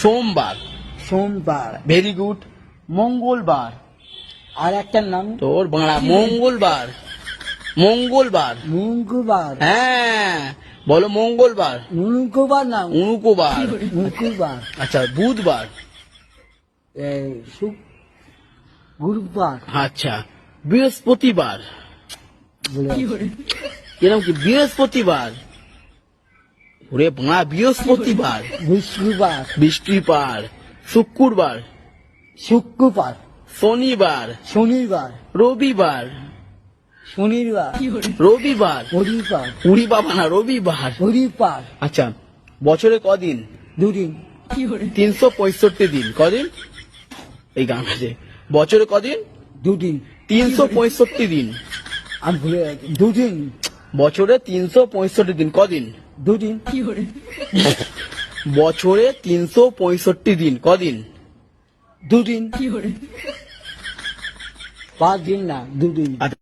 সোমবার। সোমবার। Very good. মঙ্গলবার। আর একটা নাম তোর বাংলা মঙ্গলবার। মঙ্গলবার। মঙ্গলবার। হ্যাঁ বলো মঙ্গলবার। মঙ্গলবার না অনুকবার। মঙ্গলবার। আচ্ছা বুধবার। গুরুবার। আচ্ছা বৃহস্পতিবার। বলে এরকম কি বৃহস্পতিবার? ওরে বাংলা বৃহস্পতিবার। বৃহস্পতিবার। বৃষ্টিবার। শুক্রবার। শুক্রবার। শনিবার। শনিবার। রবিবার। শনিবার। রবিবার। রবিবার। উড়ি বাবা না রবিবার। রবিবার। আচ্ছা বছরে কদিন? দুদিন। 365 দিন। কদিন? এই গান আছে। বছরে কদিন? দুদিন। 365 দিন। আমি ভুলে গেছি। দুদিন। বছরে 365 দিন। কদিন? দুদিন। বছরে 365 দিন। কদিন? দুদিন। 5 দিন না দুদিন। আচ্ছা